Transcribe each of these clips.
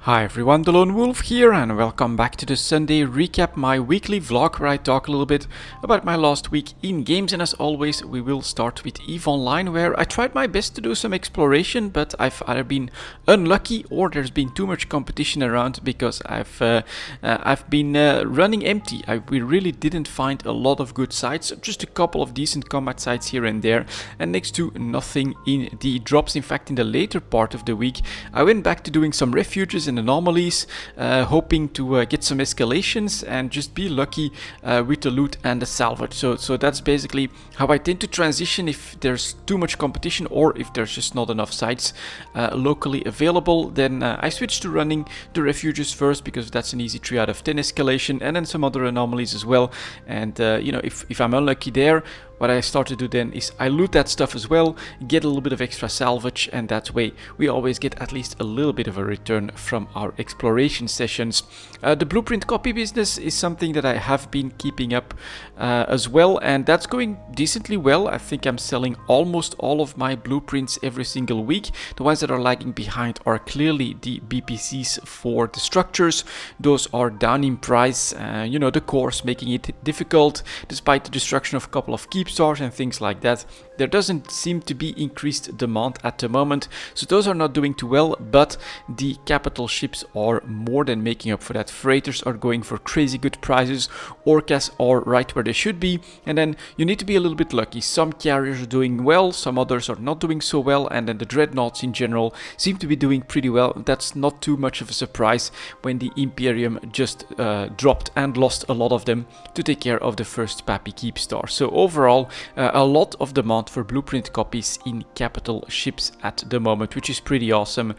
Hi everyone, delonewolf here and welcome back to the Sunday recap, my weekly vlog where I talk a little bit about my last week in games. And as always, we will start with EVE Online, where I tried my best to do some exploration, but I've either been unlucky or there's been too much competition around because I've been running empty. We really didn't find a lot of good sites, just a couple of decent combat sites here and there, and next to nothing in the drops. In fact, in the later part of the week, I went back to doing some refuges and anomalies, hoping to get some escalations and just be lucky with the loot and the salvage. So that's basically how I tend to transition if there's too much competition or if there's just not enough sites locally available. Then I switch to running the refuges first because that's an easy 3 out of 10 escalation, and then some other anomalies as well. And if I'm unlucky there, what I start to do then is I loot that stuff as well, get a little bit of extra salvage, and that way we always get at least a little bit of a return from our exploration sessions. The blueprint copy business is something that I have been keeping up as well, and that's going decently well. I think I'm selling almost all of my blueprints every single week. The ones that are lagging behind are clearly the BPCs for the structures. Those are down in price, the cores making it difficult despite the destruction of a couple of keep stars and things like that. There doesn't seem to be increased demand at the moment, so those are not doing too well, but the capital ships are more than making up for that. Freighters are going for crazy good prices, orcas are right where they should be, and then you need to be a little bit lucky. Some carriers are doing well, some others are not doing so well, and then the dreadnoughts in general seem to be doing pretty well. That's not too much of a surprise when the Imperium just dropped and lost a lot of them to take care of the first Pappy Keep Star. So overall, a lot of demand for blueprint copies in capital ships at the moment, which is pretty awesome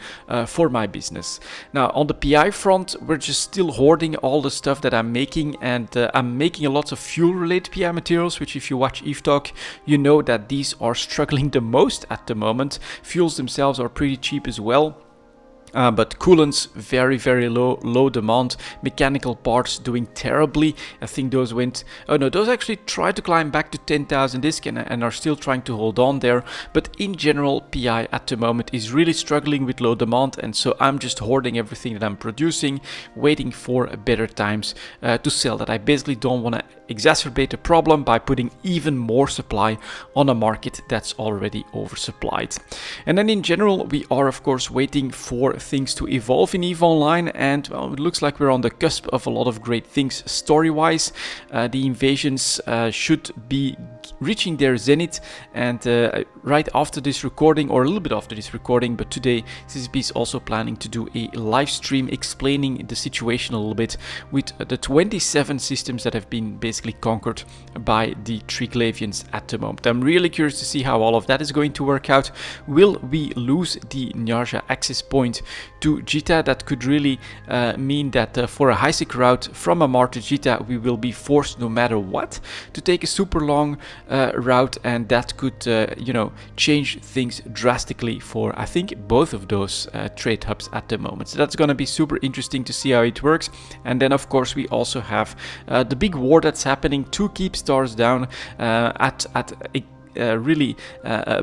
for my business. Now on the PI front, we're just still hoarding all the stuff that I'm making, and I'm making a lot of fuel related PI materials, which if you watch EVE Talk, you know that these are struggling the most at the moment. Fuels themselves are pretty cheap as well. But coolants, very low demand. Mechanical parts doing terribly. I think those those actually tried to climb back to 10,000 disc and are still trying to hold on there. But in general, PI at the moment is really struggling with low demand, and so I'm just hoarding everything that I'm producing, waiting for better times to sell that. I basically don't want to exacerbate the problem by putting even more supply on a market that's already oversupplied. And then in general, we are of course waiting for things to evolve in EVE Online, and well, it looks like we're on the cusp of a lot of great things story-wise. The invasions should be reaching their zenith, and right after this recording, or a little bit after this recording, but today CCP is also planning to do a live stream explaining the situation a little bit with the 27 systems that have been basically conquered by the Triglavians at the moment. I'm really curious to see how all of that is going to work out. Will we lose the Nyarja access point to Jita? That could really mean that for a Hisek route from Amar to Jita, we will be forced no matter what to take a super long route, and that could change things drastically for I think both of those trade hubs at the moment. So that's going to be super interesting to see how it works. And then of course we also have the big war that's happening, 2 keep stars down at really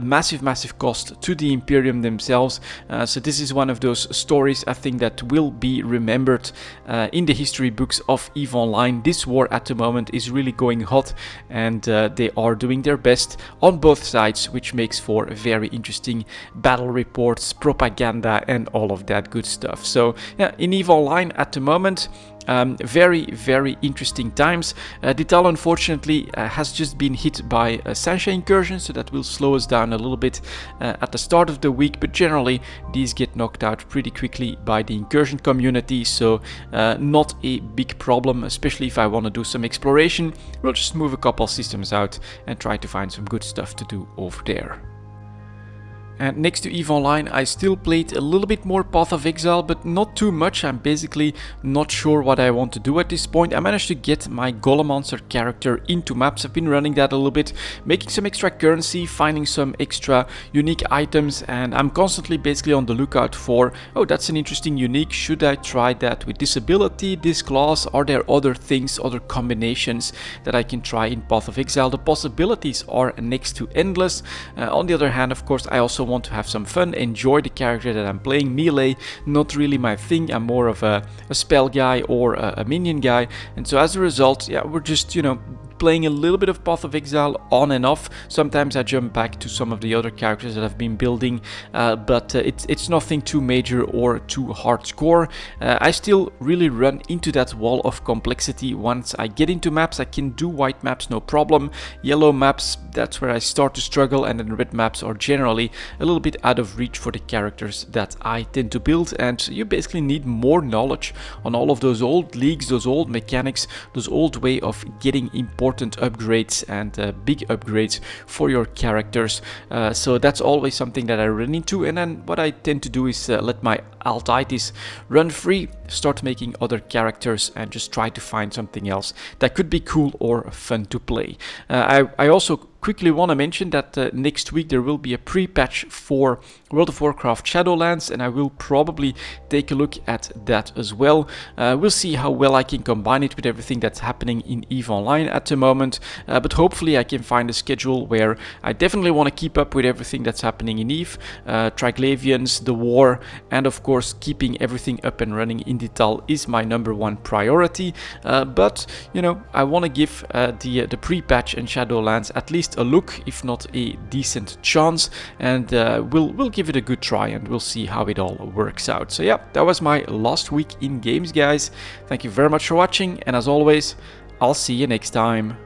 massive cost to the Imperium themselves. So this is one of those stories I think that will be remembered in the history books of EVE Online. This war at the moment is really going hot, and they are doing their best on both sides, which makes for very interesting battle reports, propaganda, and all of that good stuff. So yeah, in EVE Online at the moment, very interesting times. Dital unfortunately has just been hit by a Sancha incursion, so that will slow us down a little bit at the start of the week, but generally these get knocked out pretty quickly by the incursion community, so not a big problem, especially if I want to do some exploration. We'll just move a couple systems out and try to find some good stuff to do over there. And next to EVE Online, I still played a little bit more Path of Exile, but not too much. I'm basically not sure what I want to do at this point. I managed to get my Golemonster character into maps. I've been running that a little bit, making some extra currency, finding some extra unique items, and I'm constantly basically on the lookout for, oh, that's an interesting unique. Should I try that with this ability, this class? Are there other things, other combinations that I can try in Path of Exile? The possibilities are next to endless. On the other hand, of course, I also want to have some fun, enjoy the character that I'm playing. Melee, not really my thing. I'm more of a spell guy or a minion guy, and so as a result, yeah, we're just, you know, playing a little bit of Path of Exile on and off. Sometimes I jump back to some of the other characters that I've been building, but it's nothing too major or too hardcore. I still really run into that wall of complexity. Once I get into maps, I can do white maps no problem. Yellow maps, that's where I start to struggle, and then red maps are generally a little bit out of reach for the characters that I tend to build, and you basically need more knowledge on all of those old leagues, those old mechanics, those old way of getting important upgrades and big upgrades for your characters. So that's always something that I run into, and then what I tend to do is let my altitis run free, start making other characters, and just try to find something else that could be cool or fun to play. I also quickly want to mention that next week there will be a pre-patch for World of Warcraft Shadowlands, and I will probably take a look at that as well. We'll see how well I can combine it with everything that's happening in EVE Online at the moment, but hopefully I can find a schedule where I definitely want to keep up with everything that's happening in EVE, Triglavians, the war, and of course keeping everything up and running in Dital is my #1 priority, but you know, I want to give the pre-patch and Shadowlands at least a look, if not a decent chance, and we'll give it a good try, and we'll see how it all works out. So yeah, that was my last week in games, guys. Thank you very much for watching, and as always, I'll see you next time.